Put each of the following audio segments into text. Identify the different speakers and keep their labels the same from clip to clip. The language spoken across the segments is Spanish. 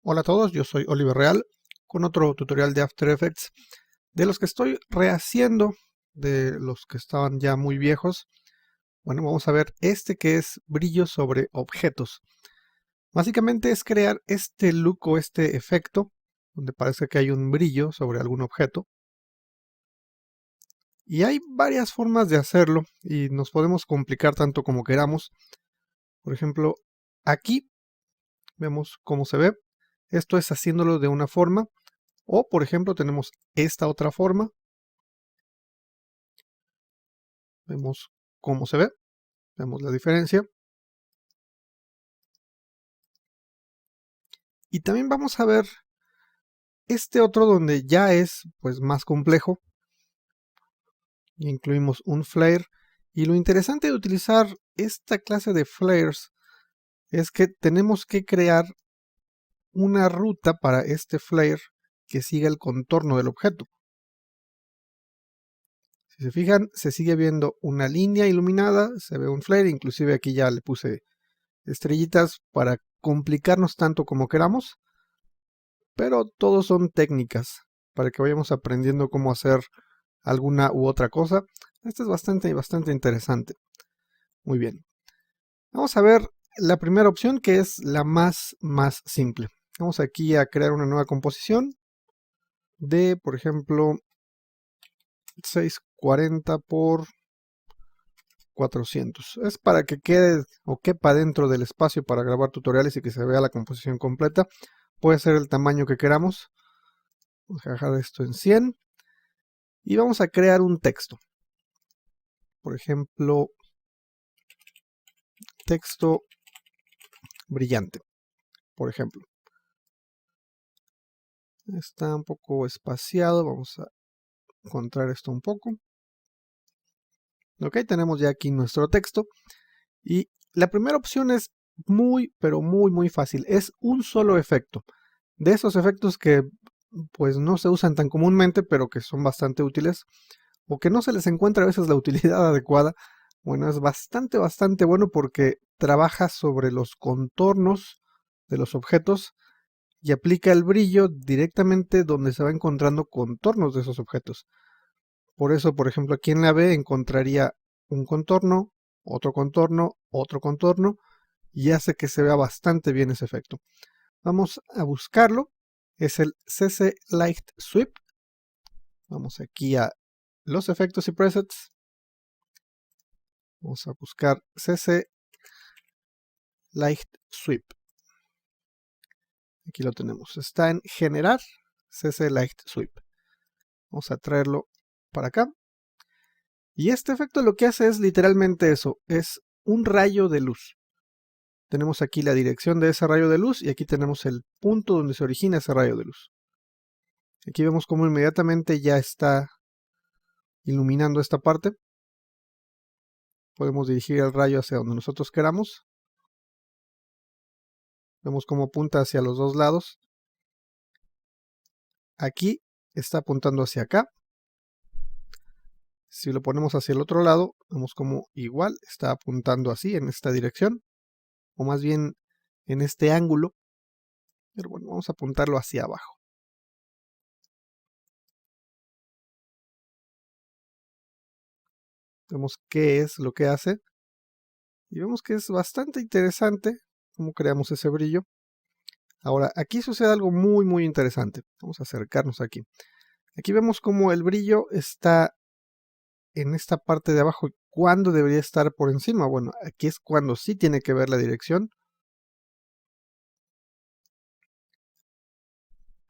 Speaker 1: Hola a todos, yo soy Oliver Real con otro tutorial de After Effects de los que estoy rehaciendo, de los que estaban ya muy viejos. Bueno, vamos a ver este que es brillo sobre objetos. Básicamente es crear este look o este efecto donde parece que hay un brillo sobre algún objeto. Y hay varias formas de hacerlo y nos podemos complicar tanto como queramos. Por ejemplo, aquí vemos cómo se ve. Esto es haciéndolo de una forma. O, por ejemplo, tenemos esta otra forma. Vemos cómo se ve. Vemos la diferencia. Y también vamos a ver este otro donde ya es pues más complejo. Incluimos un flare. Y lo interesante de utilizar esta clase de flares es que tenemos que crear una ruta para este flare que siga el contorno del objeto. Si se fijan, se sigue viendo una línea iluminada, se ve un flare, inclusive aquí ya le puse estrellitas para complicarnos tanto como queramos, pero todos son técnicas para que vayamos aprendiendo cómo hacer alguna u otra cosa. Esto es bastante interesante. Muy bien. Vamos a ver la primera opción, que es la más simple. Vamos aquí a crear una nueva composición de, por ejemplo, 640 por 400. Es para que quede o quepa dentro del espacio para grabar tutoriales y que se vea la composición completa. Puede ser el tamaño que queramos. Vamos a dejar esto en 100. Y vamos a crear un texto. Por ejemplo, texto brillante. Por ejemplo. Está un poco espaciado. Vamos a encontrar esto un poco. Ok, tenemos ya aquí nuestro texto. Y la primera opción es pero muy fácil. Es un solo efecto. De esos efectos que pues no se usan tan comúnmente, pero que son bastante útiles, o que no se les encuentra a veces la utilidad adecuada. Bueno, es bastante bueno porque trabaja sobre los contornos de los objetos y aplica el brillo directamente donde se va encontrando contornos de esos objetos. Por eso, por ejemplo, aquí en la B encontraría un contorno, otro contorno, y hace que se vea bastante bien ese efecto. Vamos a buscarlo. Es el CC Light Sweep. Vamos aquí a los efectos y presets. Vamos a buscar CC Light Sweep. Aquí lo tenemos. Está en generar CC Light Sweep. Vamos a traerlo para acá. Y este efecto lo que hace es literalmente eso. Es un rayo de luz. Tenemos aquí la dirección de ese rayo de luz y aquí tenemos el punto donde se origina ese rayo de luz. Aquí vemos cómo inmediatamente ya está iluminando esta parte. Podemos dirigir el rayo hacia donde nosotros queramos. Vemos cómo apunta hacia los dos lados. Aquí está apuntando hacia acá. Si lo ponemos hacia el otro lado, vemos como igual está apuntando así en esta dirección, o más bien en este ángulo. Pero bueno, vamos a apuntarlo hacia abajo. Vemos qué es lo que hace. Y vemos que es bastante interesante cómo creamos ese brillo. Ahora, aquí sucede algo muy interesante. Vamos a acercarnos aquí. Aquí vemos cómo el brillo está en esta parte de abajo. ¿Cuándo debería estar por encima? Bueno, aquí es cuando sí tiene que ver la dirección.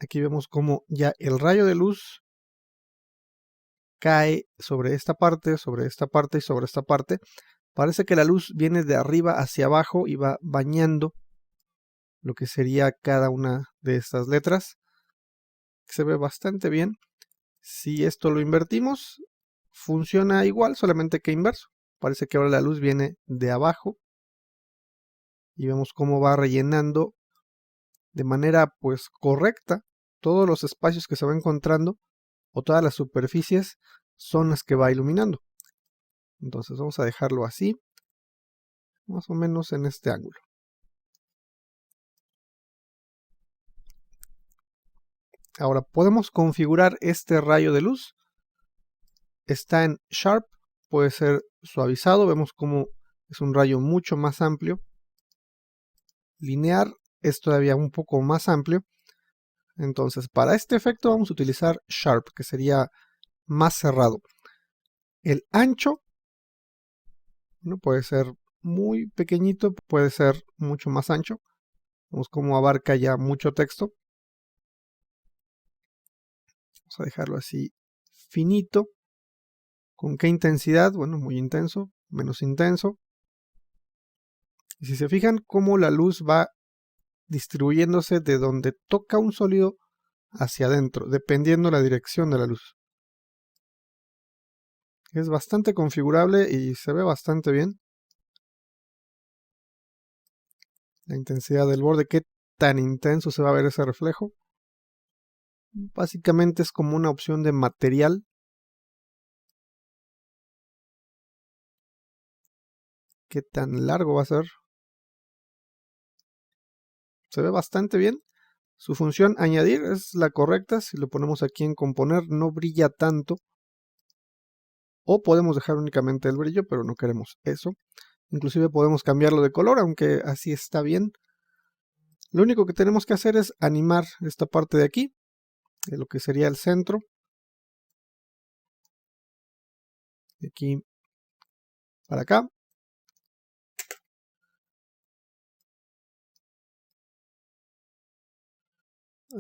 Speaker 1: Aquí vemos cómo ya el rayo de luz cae sobre esta parte y sobre esta parte. Parece que la luz viene de arriba hacia abajo y va bañando lo que sería cada una de estas letras. Se ve bastante bien. Si esto lo invertimos, funciona igual, solamente que inverso. Parece que ahora la luz viene de abajo y vemos cómo va rellenando de manera pues correcta todos los espacios que se va encontrando, o todas las superficies son las que va iluminando. Entonces vamos a dejarlo así, más o menos en este ángulo. Ahora podemos configurar este rayo de luz. Está en Sharp, puede ser suavizado. Vemos cómo es un rayo mucho más amplio. Linear es todavía un poco más amplio. Entonces, para este efecto vamos a utilizar Sharp, que sería más cerrado. El ancho, ¿no? Puede ser muy pequeñito, puede ser mucho más ancho. Vemos cómo abarca ya mucho texto. Vamos a dejarlo así finito. ¿Con qué intensidad? Bueno, muy intenso, menos intenso. Y si se fijan cómo la luz va distribuyéndose de donde toca un sólido hacia adentro, dependiendo la dirección de la luz. Es bastante configurable y se ve bastante bien. La intensidad del borde, qué tan intenso se va a ver ese reflejo. Básicamente es como una opción de material. Qué tan largo va a ser. Se ve bastante bien. Su función añadir es la correcta. Si lo ponemos aquí en componer no brilla tanto. O podemos dejar únicamente el brillo, pero no queremos eso. Inclusive podemos cambiarlo de color, aunque así está bien. Lo único que tenemos que hacer es animar esta parte de aquí, de lo que sería el centro. De aquí para acá.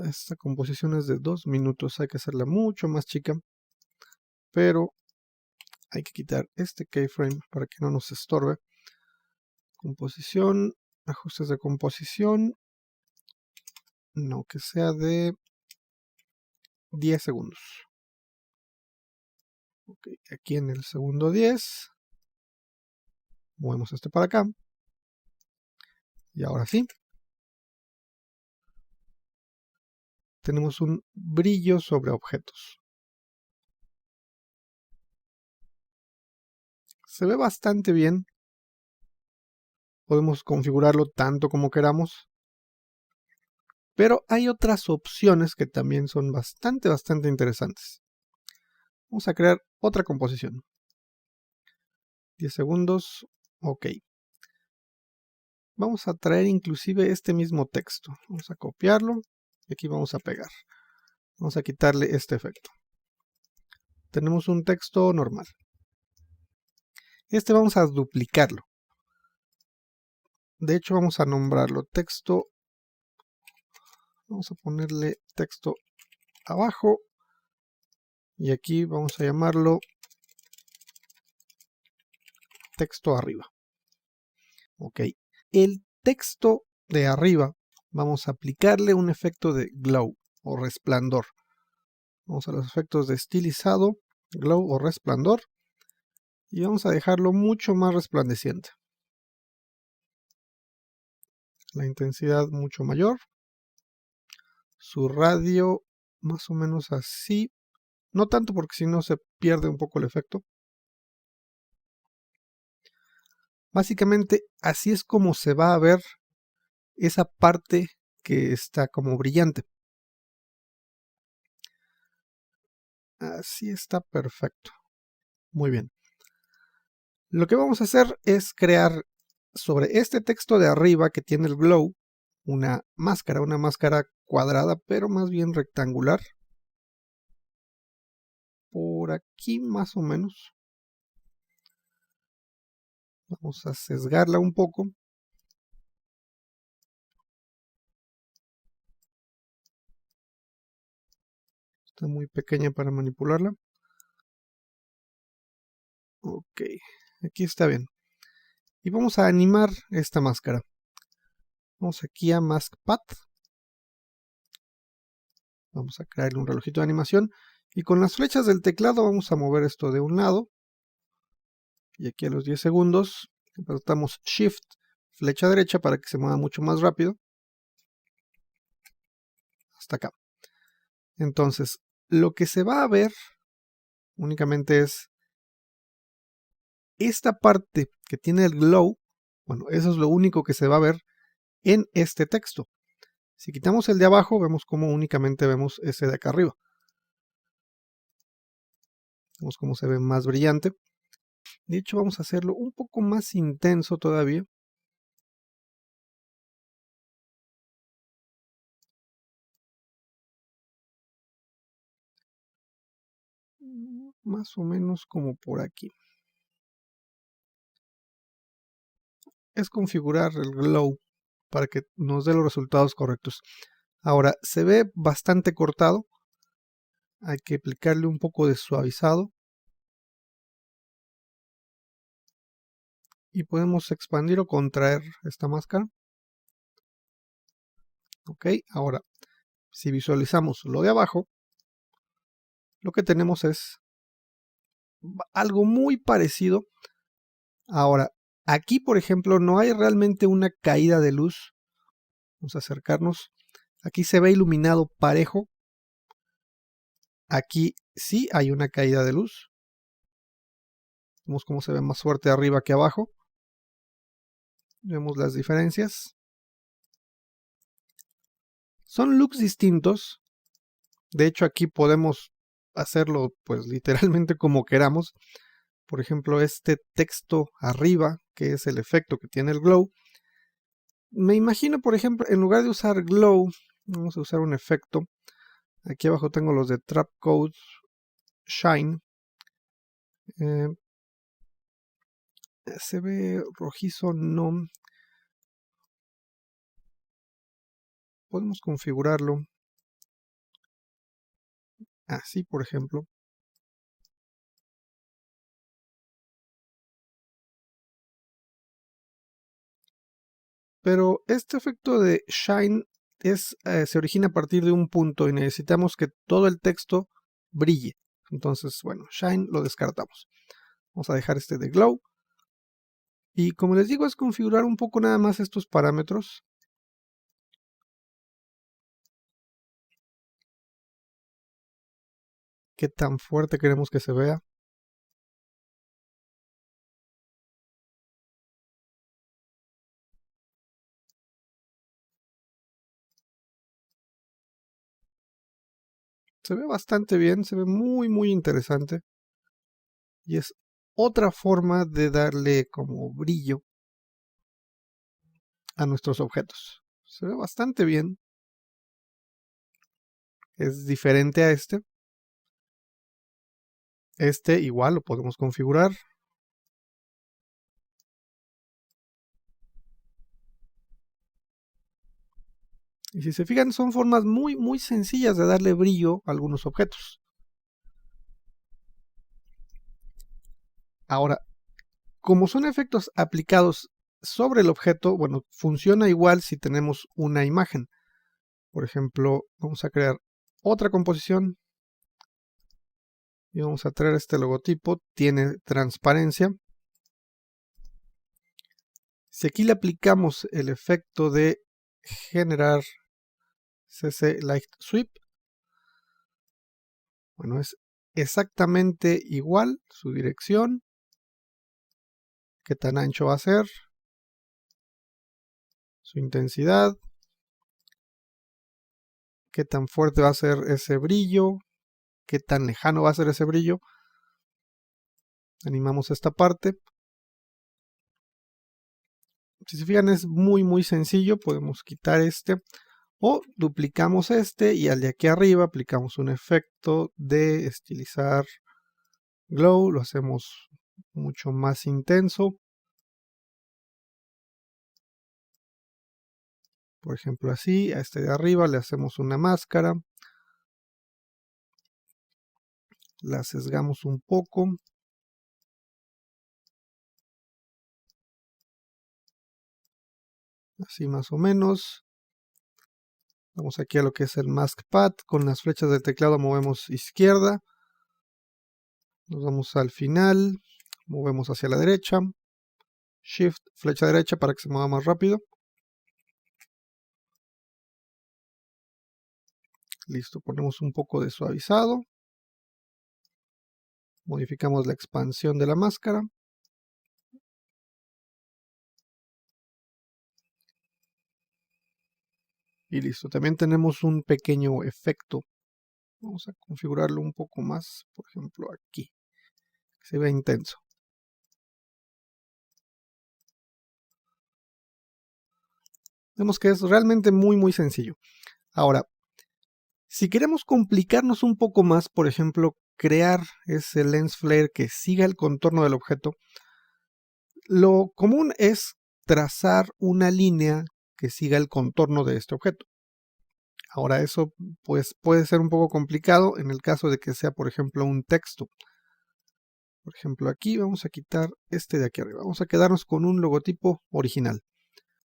Speaker 1: Esta composición es de 2 minutos, hay que hacerla mucho más chica. Pero hay que quitar este keyframe para que no nos estorbe. Composición, ajustes de composición. No, que sea de 10 segundos. Ok, aquí en el segundo 10. Movemos este para acá. Y ahora sí. Tenemos un brillo sobre objetos. Se ve bastante bien. Podemos configurarlo tanto como queramos. Pero hay otras opciones que también son bastante interesantes. Vamos a crear otra composición. 10 segundos. Ok. Vamos a traer inclusive este mismo texto. Vamos a copiarlo. Y aquí vamos a pegar. Vamos a quitarle este efecto. Tenemos un texto normal. Este vamos a duplicarlo. De hecho vamos a nombrarlo texto. Vamos a ponerle texto abajo. Y aquí vamos a llamarlo texto arriba. Ok. El texto de arriba vamos a aplicarle un efecto de glow o resplandor. Vamos a los efectos de estilizado, glow o resplandor. Y vamos a dejarlo mucho más resplandeciente. La intensidad mucho mayor. Su radio más o menos así. No tanto porque si no se pierde un poco el efecto. Básicamente así es como se va a ver esa parte que está como brillante. Así está perfecto. Muy bien. Lo que vamos a hacer es crear sobre este texto de arriba que tiene el glow una máscara cuadrada pero más bien rectangular. Por aquí más o menos. Vamos a sesgarla un poco. Está muy pequeña para manipularla. Ok, aquí está bien. Y vamos a animar esta máscara. Vamos aquí a Mask Path. Vamos a crearle un relojito de animación. Y con las flechas del teclado vamos a mover esto de un lado. Y aquí a los 10 segundos apretamos Shift, flecha derecha para que se mueva mucho más rápido. Hasta acá. Entonces, lo que se va a ver únicamente es esta parte que tiene el glow. Bueno, eso es lo único que se va a ver en este texto. Si quitamos el de abajo, vemos como únicamente vemos ese de acá arriba. Vemos cómo se ve más brillante. De hecho, vamos a hacerlo un poco más intenso todavía. Más o menos como por aquí. Es configurar el glow para que nos dé los resultados correctos. Ahora, se ve bastante cortado. Hay que aplicarle un poco de suavizado. Y podemos expandir o contraer esta máscara. Ok, ahora, si visualizamos lo de abajo, lo que tenemos es algo muy parecido. Ahora, aquí, por ejemplo, no hay realmente una caída de luz. Vamos a acercarnos. Aquí se ve iluminado parejo. Aquí sí hay una caída de luz. Vemos cómo se ve más fuerte arriba que abajo. Vemos las diferencias. Son looks distintos. De hecho, aquí podemos hacerlo pues literalmente como queramos. Por ejemplo, este texto arriba, que es el efecto que tiene el glow. Me imagino, por ejemplo, en lugar de usar glow, vamos a usar un efecto. Aquí abajo tengo los de Trapcode Shine. Se ve rojizo, no. Podemos configurarlo así, por ejemplo. Pero este efecto de Shine se origina a partir de un punto y necesitamos que todo el texto brille. Entonces, bueno, Shine lo descartamos. Vamos a dejar este de Glow. Y como les digo, es configurar un poco nada más estos parámetros. Qué tan fuerte queremos que se vea. Se ve bastante bien, se ve muy muy interesante. Y es otra forma de darle como brillo a nuestros objetos. Se ve bastante bien. Es diferente a este. Este igual lo podemos configurar. Y si se fijan, son formas muy muy sencillas de darle brillo a algunos objetos. Ahora, como son efectos aplicados sobre el objeto, bueno, funciona igual si tenemos una imagen. Por ejemplo, vamos a crear otra composición y vamos a traer este logotipo. Tiene transparencia. Si aquí le aplicamos el efecto de generar CC Light Sweep, bueno, es exactamente igual su dirección, qué tan ancho va a ser, su intensidad, qué tan fuerte va a ser ese brillo, qué tan lejano va a ser ese brillo. Animamos esta parte. Si se fijan, es muy muy sencillo. Podemos quitar este o duplicamos este y al de aquí arriba aplicamos un efecto de estilizar glow. Lo hacemos mucho más intenso. Por ejemplo, así. A este de arriba le hacemos una máscara. La sesgamos un poco. Así más o menos. Vamos aquí a lo que es el Mask Pad. Con las flechas del teclado movemos izquierda. Nos vamos al final. Movemos hacia la derecha. Shift, flecha derecha para que se mueva más rápido. Listo, ponemos un poco de suavizado. Modificamos la expansión de la máscara. Y listo. También tenemos un pequeño efecto. Vamos a configurarlo un poco más, por ejemplo aquí, que se vea intenso. Vemos que es realmente muy sencillo. Ahora, si queremos complicarnos un poco más, por ejemplo, crear ese lens flare que siga el contorno del objeto, lo común es trazar una línea que siga el contorno de este objeto. Ahora eso pues puede ser un poco complicado en el caso de que sea, por ejemplo, un texto. Por ejemplo, aquí vamos a quitar este de aquí arriba. Vamos a quedarnos con un logotipo original.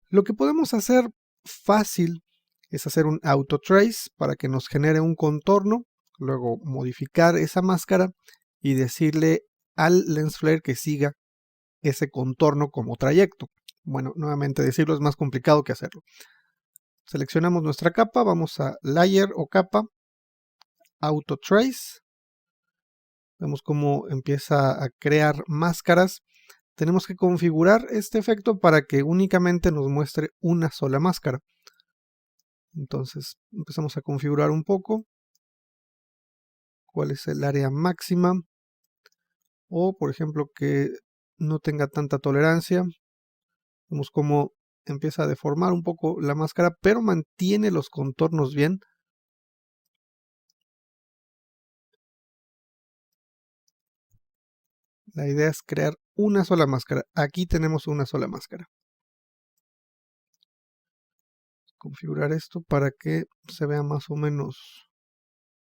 Speaker 1: Lo que podemos hacer fácil es hacer un auto trace para que nos genere un contorno, luego modificar esa máscara y decirle al lens flare que siga ese contorno como trayecto. Bueno, nuevamente decirlo es más complicado que hacerlo. Seleccionamos nuestra capa, vamos a Layer o Capa, Auto Trace. Vemos cómo empieza a crear máscaras. Tenemos que configurar este efecto para que únicamente nos muestre una sola máscara. Entonces empezamos a configurar un poco cuál es el área máxima, o por ejemplo que no tenga tanta tolerancia. Vemos cómo empieza a deformar un poco la máscara, pero mantiene los contornos bien. La idea es crear una sola máscara. Aquí tenemos una sola máscara. Configurar esto para que se vea más o menos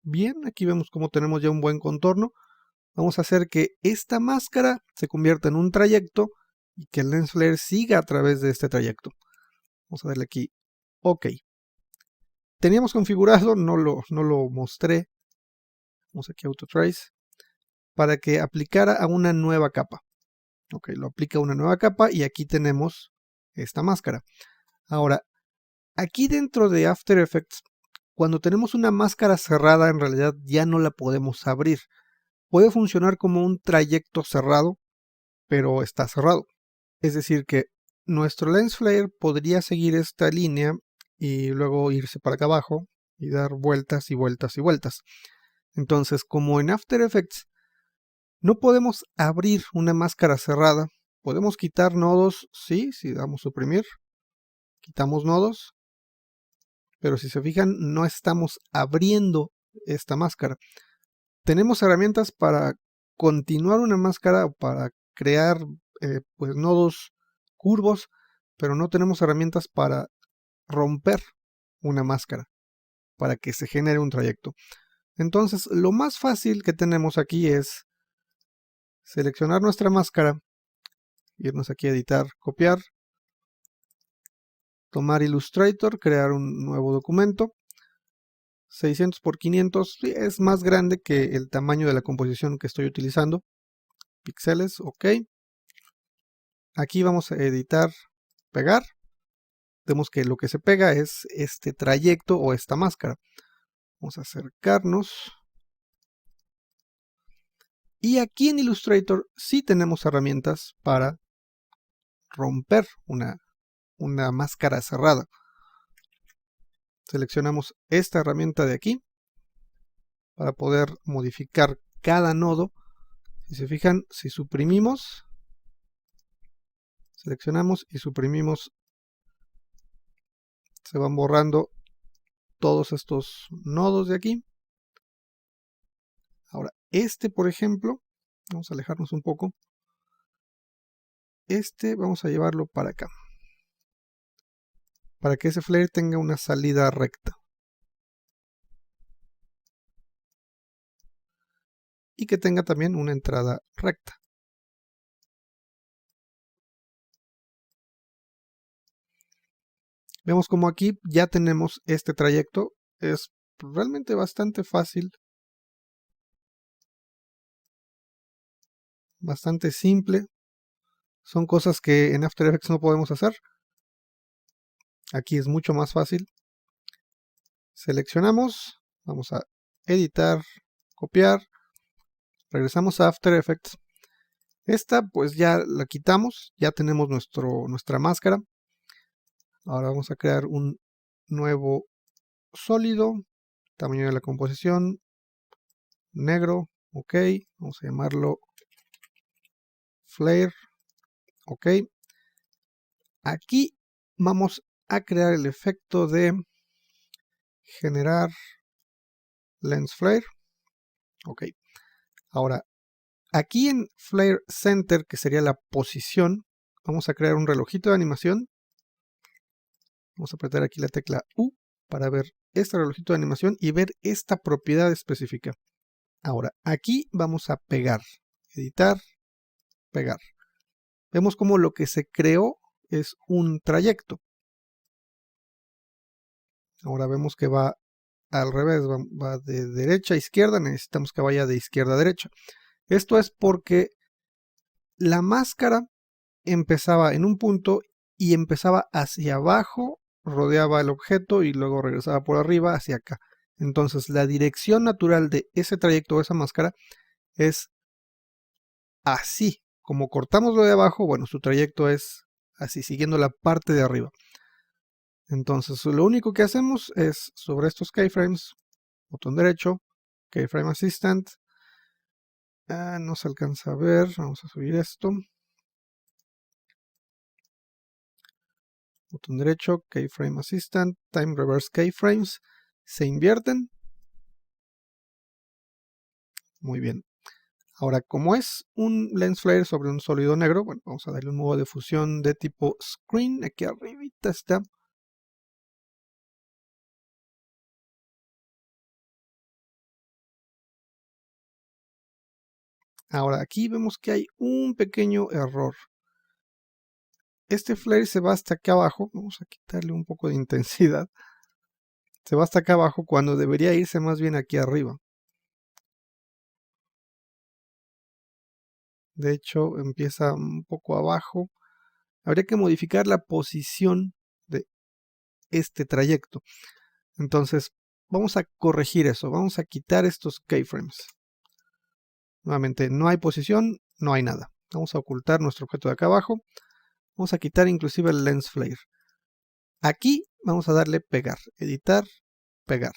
Speaker 1: bien. Aquí vemos cómo tenemos ya un buen contorno. Vamos a hacer que esta máscara se convierta en un trayecto y que el lens flare siga a través de este trayecto. Vamos a darle aquí OK. Teníamos configurado, no lo mostré. Vamos aquí a Auto Trace para que aplicara a una nueva capa. Ok, lo aplica a una nueva capa y aquí tenemos esta máscara. Ahora, aquí dentro de After Effects, cuando tenemos una máscara cerrada, en realidad ya no la podemos abrir. Puede funcionar como un trayecto cerrado, pero está cerrado. Es decir que nuestro lens flare podría seguir esta línea y luego irse para acá abajo y dar vueltas y vueltas y vueltas. Entonces, como en After Effects no podemos abrir una máscara cerrada, podemos quitar nodos, sí, si damos suprimir, quitamos nodos, pero si se fijan no estamos abriendo esta máscara. Tenemos herramientas para continuar una máscara o para crear pues nodos curvos, pero no tenemos herramientas para romper una máscara, para que se genere un trayecto. Entonces lo más fácil que tenemos aquí es seleccionar nuestra máscara, irnos aquí a editar, copiar, tomar Illustrator, crear un nuevo documento. 600 por 500 es más grande que el tamaño de la composición que estoy utilizando. Píxeles, OK. Aquí vamos a editar, pegar. Vemos que lo que se pega es este trayecto o esta máscara. Vamos a acercarnos. Y aquí en Illustrator sí tenemos herramientas para romper una máscara cerrada. Seleccionamos esta herramienta de aquí para poder modificar cada nodo. Si se fijan, si suprimimos, seleccionamos y suprimimos, se van borrando todos estos nodos de aquí. Ahora, este por ejemplo, vamos a alejarnos un poco. Este vamos a llevarlo para acá, para que ese flare tenga una salida recta. Y que tenga también una entrada recta. Vemos como aquí ya tenemos este trayecto. Es realmente bastante fácil. Bastante simple. Son cosas que en After Effects no podemos hacer. Aquí es mucho más fácil. Seleccionamos. Vamos a editar, copiar. Regresamos a After Effects. Esta pues ya la quitamos. Ya tenemos nuestra máscara. Ahora vamos a crear un nuevo sólido, tamaño de la composición, negro, ok, vamos a llamarlo flare, ok. Aquí vamos a crear el efecto de generar lens flare, ok. Ahora, aquí en flare center, que sería la posición, vamos a crear un relojito de animación. Vamos a apretar aquí la tecla U para ver este relojito de animación y ver esta propiedad específica. Ahora, aquí vamos a pegar, editar, pegar. Vemos como lo que se creó es un trayecto. Ahora vemos que va al revés, va de derecha a izquierda, necesitamos que vaya de izquierda a derecha. Esto es porque la máscara empezaba en un punto y empezaba hacia abajo, rodeaba el objeto y luego regresaba por arriba hacia acá. Entonces la dirección natural de ese trayecto o esa máscara es así. Como cortamos lo de abajo, bueno, su trayecto es así, siguiendo la parte de arriba. Entonces lo único que hacemos es sobre estos keyframes, botón derecho, keyframe assistant. No se alcanza a ver, vamos a subir esto. Botón derecho, keyframe assistant, time reverse keyframes. Se invierten. Muy bien. Ahora, como es un lens flare sobre un sólido negro, bueno, vamos a darle un modo de fusión de tipo screen. Aquí arribita está. Ahora, aquí vemos que hay un pequeño error. Este flare se va hasta acá abajo. Vamos a quitarle un poco de intensidad. Se va hasta acá abajo cuando debería irse más bien aquí arriba. De hecho, empieza un poco abajo. Habría que modificar la posición de este trayecto. Entonces, vamos a corregir eso. Vamos a quitar estos keyframes. Nuevamente, no hay posición, no hay nada. Vamos a ocultar nuestro objeto de acá abajo. Vamos a quitar inclusive el lens flare. Aquí vamos a darle pegar, editar, pegar.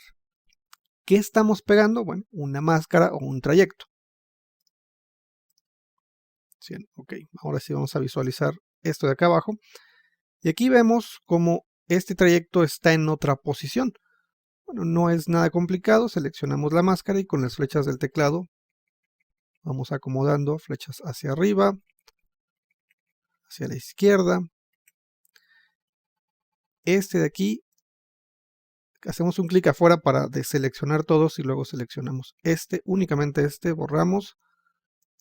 Speaker 1: ¿Qué estamos pegando? Bueno, una máscara o un trayecto. Bien, ok, ahora sí vamos a visualizar esto de acá abajo. Y aquí vemos como este trayecto está en otra posición. Bueno, no es nada complicado, seleccionamos la máscara y con las flechas del teclado vamos acomodando flechas hacia arriba, hacia la izquierda. Este de aquí, hacemos un clic afuera para deseleccionar todos y luego seleccionamos este, únicamente este, borramos.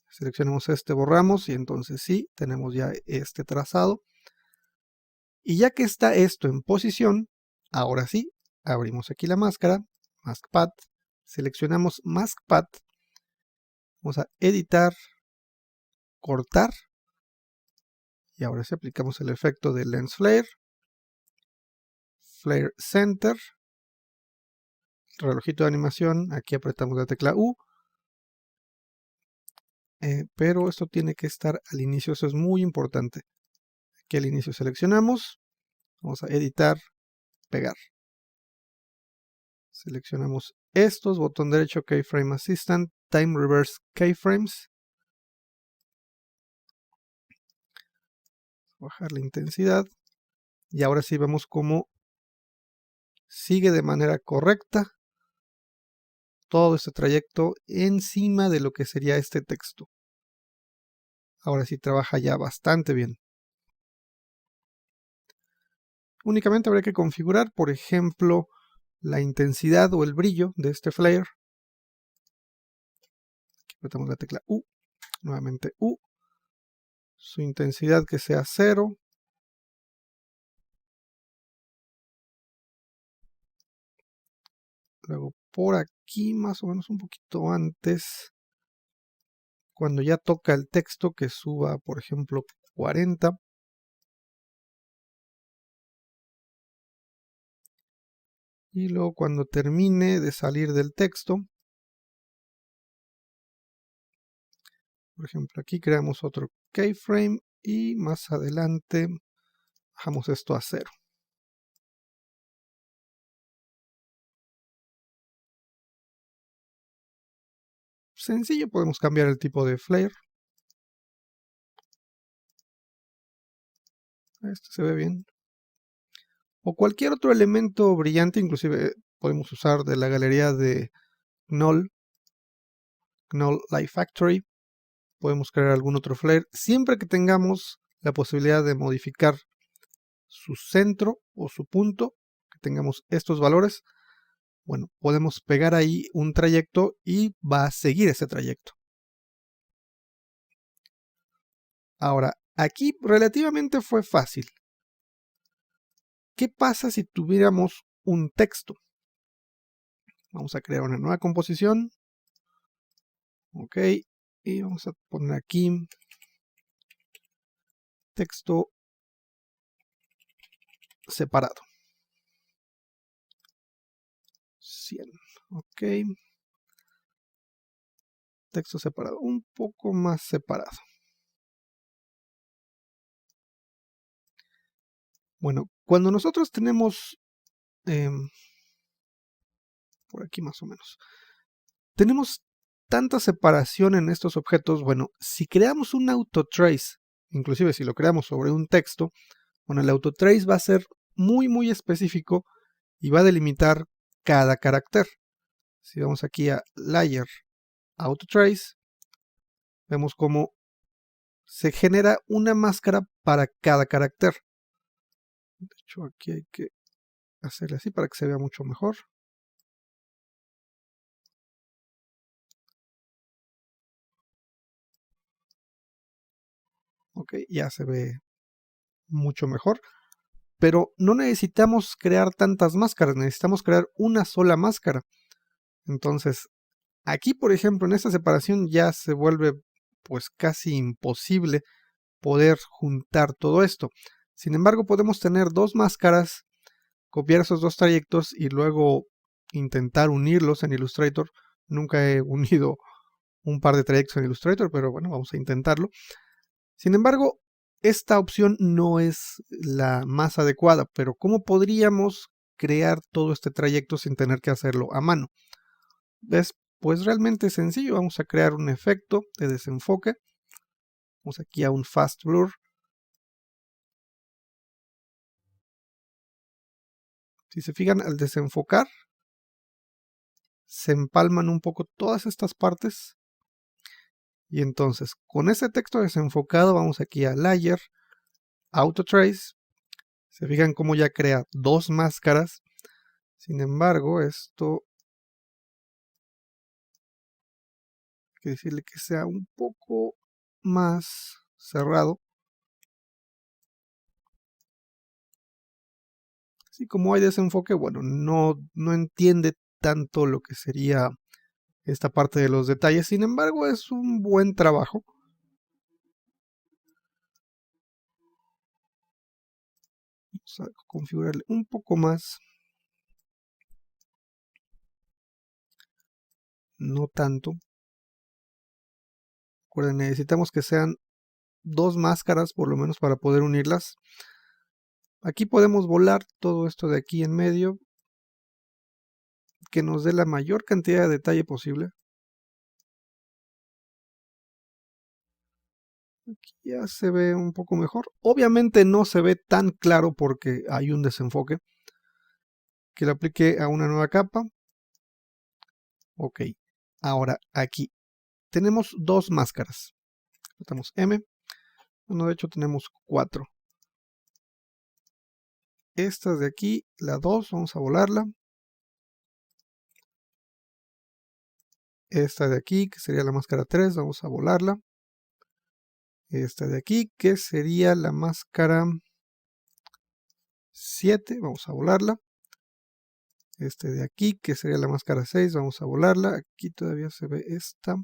Speaker 1: Seleccionamos este, borramos y entonces sí, tenemos ya este trazado. Y ya que está esto en posición, ahora sí, abrimos aquí la máscara, Mask Path, seleccionamos Mask Path, vamos a editar, cortar, y ahora sí aplicamos el efecto de Lens Flare, Flare Center, relojito de animación, aquí apretamos la tecla U, pero esto tiene que estar al inicio, eso es muy importante. Aquí al inicio seleccionamos, vamos a editar, pegar. Seleccionamos estos, botón derecho, Keyframe Assistant, Time Reverse Keyframes. Bajar la intensidad. Y ahora sí vemos cómo sigue de manera correcta todo este trayecto encima de lo que sería este texto. Ahora sí trabaja ya bastante bien. Únicamente habría que configurar, por ejemplo, la intensidad o el brillo de este flare. Aquí apretamos la tecla U, nuevamente U. Su intensidad que sea 0. Luego por aquí, más o menos un poquito antes, cuando ya toca el texto, que suba, por ejemplo, 40. Y luego cuando termine de salir del texto, por ejemplo, aquí creamos otro keyframe y más adelante bajamos esto a 0. sencillo, podemos cambiar el tipo de flare. Este se ve bien. O cualquier otro elemento brillante, inclusive podemos usar de la galería de Knoll Light Factory. Podemos crear algún otro flare, siempre que tengamos la posibilidad de modificar su centro o su punto, que tengamos estos valores. Bueno, podemos pegar ahí un trayecto y va a seguir ese trayecto. Ahora, aquí relativamente fue fácil. ¿Qué pasa si tuviéramos un texto? Vamos a crear una nueva composición. Ok, y vamos a poner aquí texto separado. 100. Ok. Texto separado, un poco más separado. Bueno, cuando nosotros tenemos, por aquí más o menos, tenemos tanta separación en estos objetos, bueno, si creamos un autotrace, inclusive si lo creamos sobre un texto, bueno, el autotrace va a ser muy específico y va a delimitar cada carácter. Si vamos aquí a Layer, Autotrace, vemos cómo se genera una máscara para cada carácter. De hecho, aquí hay que hacerle así para que se vea mucho mejor. Ok, ya se ve mucho mejor. Pero no necesitamos crear tantas máscaras, necesitamos crear una sola máscara. Entonces, aquí por ejemplo en esta separación ya se vuelve pues casi imposible poder juntar todo esto. Sin embargo, podemos tener dos máscaras, copiar esos dos trayectos y luego intentar unirlos en Illustrator. Nunca he unido un par de trayectos en Illustrator, pero bueno, vamos a intentarlo. Sin embargo, esta opción no es la más adecuada, pero ¿cómo podríamos crear todo este trayecto sin tener que hacerlo a mano? Es pues realmente sencillo. Vamos a crear un efecto de desenfoque. Vamos aquí a un Fast Blur. Si se fijan, al desenfocar, se empalman un poco todas estas partes. Y entonces, con ese texto desenfocado, vamos aquí a Layer, Autotrace. Se fijan cómo ya crea dos máscaras. Sin embargo, esto hay que decirle que sea un poco más cerrado. Así como hay desenfoque, bueno, no entiende tanto lo que sería esta parte de los detalles. Sin embargo, es un buen trabajo. Vamos a configurarle un poco más. No tanto. Recuerden, necesitamos que sean dos máscaras por lo menos para poder unirlas. Aquí podemos volar todo esto de aquí en medio, que nos dé la mayor cantidad de detalle posible. Aquí ya se ve un poco mejor. Obviamente no se ve tan claro porque hay un desenfoque. Que lo aplique a una nueva capa. Ok. Ahora aquí tenemos dos máscaras. Tenemos M. Bueno, de hecho tenemos 4. Esta de aquí, la 2, vamos a volarla. Esta de aquí, que sería la máscara 3, vamos a volarla. Esta de aquí, que sería la máscara 7, vamos a volarla. Este de aquí, que sería la máscara 6, vamos a volarla. Aquí todavía se ve esta.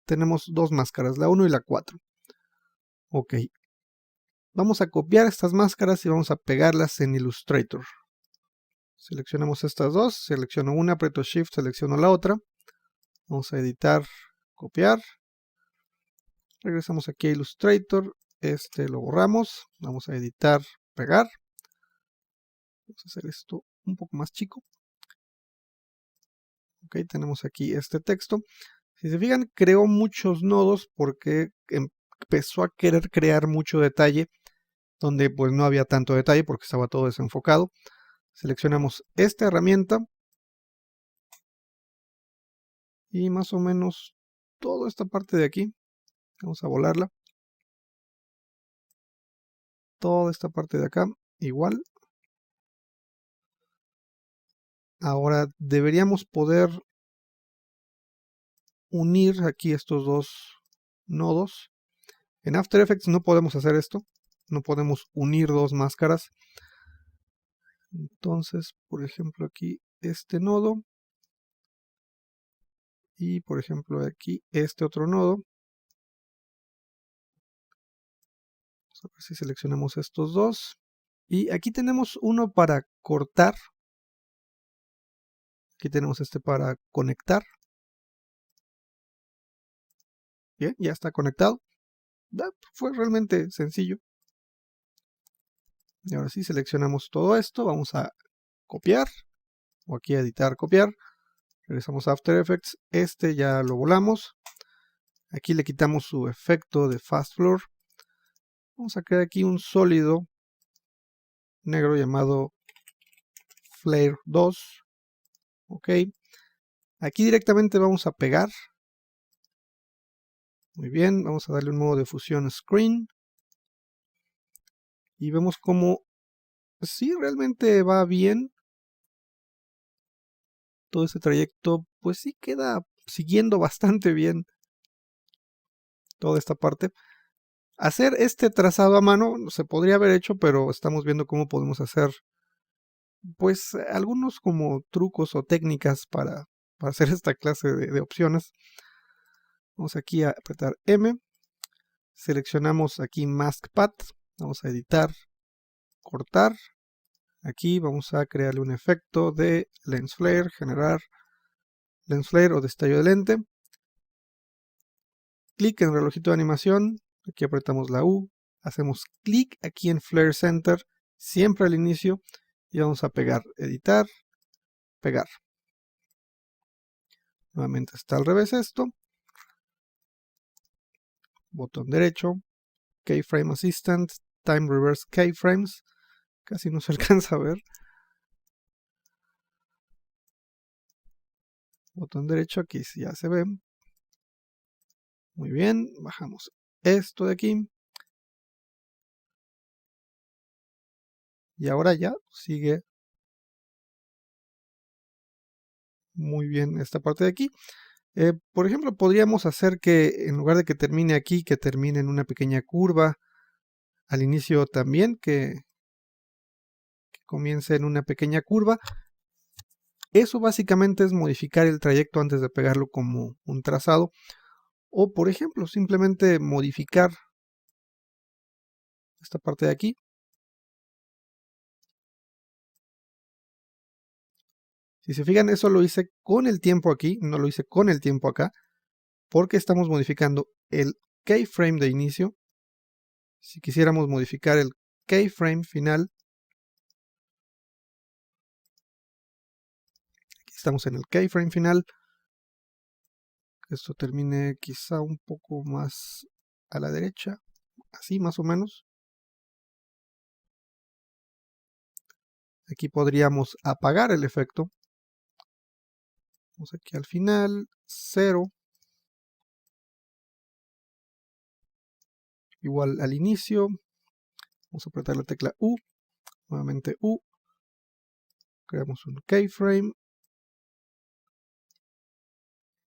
Speaker 1: Tenemos dos máscaras, la 1 y la 4. Ok. Vamos a copiar estas máscaras y vamos a pegarlas en Illustrator. Seleccionamos estas dos, selecciono una, aprieto Shift, selecciono la otra. Vamos a editar, copiar. Regresamos aquí a Illustrator. Este lo borramos. Vamos a editar, pegar. Vamos a hacer esto un poco más chico. Ok, tenemos aquí este texto. Si se fijan, creó muchos nodos porque empezó a querer crear mucho detalle donde pues no había tanto detalle porque estaba todo desenfocado. Seleccionamos esta herramienta y más o menos toda esta parte de aquí, vamos a volarla, toda esta parte de acá, igual. Ahora deberíamos poder unir aquí estos dos nodos. En After Effects no podemos hacer esto, no podemos unir dos máscaras. Entonces, por ejemplo, aquí este nodo y por ejemplo aquí este otro nodo. Vamos a ver si seleccionamos estos dos. Y aquí tenemos uno para cortar. Aquí tenemos este para conectar. Bien, ya está conectado. Fue realmente sencillo. Y ahora sí seleccionamos todo esto. Vamos a copiar. O aquí a editar, copiar. Regresamos a After Effects. Este ya lo volamos. Aquí le quitamos su efecto de Fast Floor. Vamos a crear aquí un sólido negro llamado Flare 2. Ok. Aquí directamente vamos a pegar. Muy bien. Vamos a darle un modo de fusión Screen. Y vemos cómo sí realmente va bien. Todo ese trayecto pues sí queda siguiendo bastante bien toda esta parte. Hacer este trazado a mano se podría haber hecho, pero estamos viendo cómo podemos hacer pues algunos como trucos o técnicas para hacer esta clase de opciones. Vamos aquí a apretar M, seleccionamos aquí Mask Path, vamos a editar, cortar. Aquí vamos a crearle un efecto de Lens Flare, generar Lens Flare o destello de lente. Clic en relojito de animación, aquí apretamos la U, hacemos clic aquí en Flare Center, siempre al inicio, y vamos a pegar, editar, pegar. Nuevamente está al revés esto. Botón derecho, Keyframe Assistant, Time Reverse Keyframes. Casi no se alcanza a ver. Botón derecho, aquí sí ya se ve. Muy bien, bajamos esto de aquí. Y ahora ya sigue muy bien esta parte de aquí. Por ejemplo, podríamos hacer que en lugar de que termine aquí, que termine en una pequeña curva. Al inicio también, que comience en una pequeña curva. Eso básicamente es modificar el trayecto antes de pegarlo como un trazado. O por ejemplo, simplemente modificar esta parte de aquí. Si se fijan, eso lo hice con el tiempo aquí, no lo hice con el tiempo acá, porque estamos modificando el keyframe de inicio. Si quisiéramos modificar el keyframe final, aquí estamos en el keyframe final. Esto termine quizá un poco más a la derecha, así más o menos. Aquí podríamos apagar el efecto. Vamos aquí al final, 0. Igual al inicio. Vamos a apretar la tecla U. Nuevamente U. Creamos un keyframe.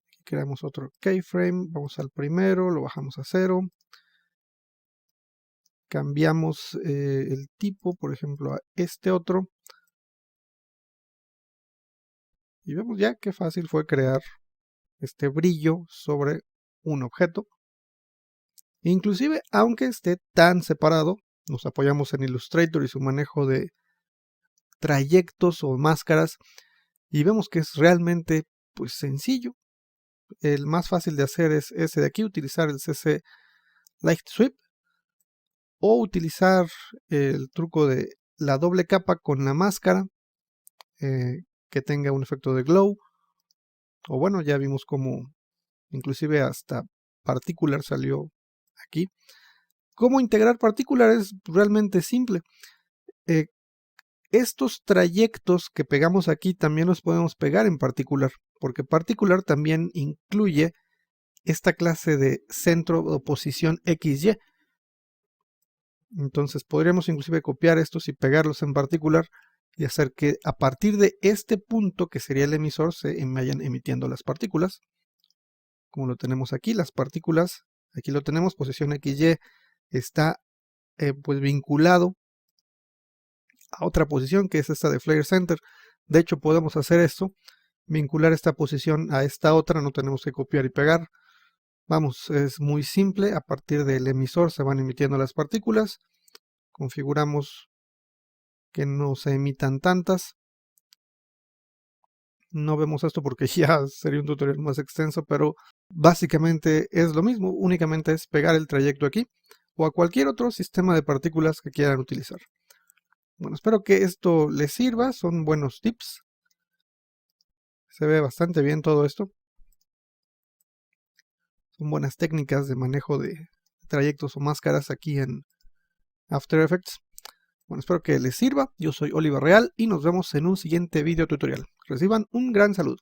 Speaker 1: Aquí creamos otro keyframe. Vamos al primero, lo bajamos a 0. Cambiamos el tipo, por ejemplo, a este otro. Y vemos ya qué fácil fue crear este brillo sobre un objeto. Inclusive, aunque esté tan separado, nos apoyamos en Illustrator y su manejo de trayectos o máscaras y vemos que es realmente pues sencillo. El más fácil de hacer es ese de aquí, utilizar el CC Light Sweep o utilizar el truco de la doble capa con la máscara que tenga un efecto de glow. O bueno, ya vimos cómo inclusive hasta Particular salió aquí. ¿Cómo integrar Particular? Es realmente simple. Estos trayectos que pegamos aquí también los podemos pegar en Particular, porque Particular también incluye esta clase de centro o posición XY. Entonces podríamos inclusive copiar estos y pegarlos en Particular y hacer que a partir de este punto, que sería el emisor, se vayan emitiendo las partículas. Como lo tenemos aquí, las partículas, aquí lo tenemos, posición XY está pues vinculado a otra posición, que es esta de Flare Center. De hecho, podemos hacer esto, vincular esta posición a esta otra, no tenemos que copiar y pegar. Vamos, es muy simple, a partir del emisor se van emitiendo las partículas. Configuramos que no se emitan tantas. No vemos esto porque ya sería un tutorial más extenso, pero básicamente es lo mismo, únicamente es pegar el trayecto aquí o a cualquier otro sistema de partículas que quieran utilizar. Bueno, espero que esto les sirva, son buenos tips. Se ve bastante bien todo esto. Son buenas técnicas de manejo de trayectos o máscaras aquí en After Effects. Bueno, espero que les sirva. Yo soy Oliver Real y nos vemos en un siguiente video tutorial. Reciban un gran saludo.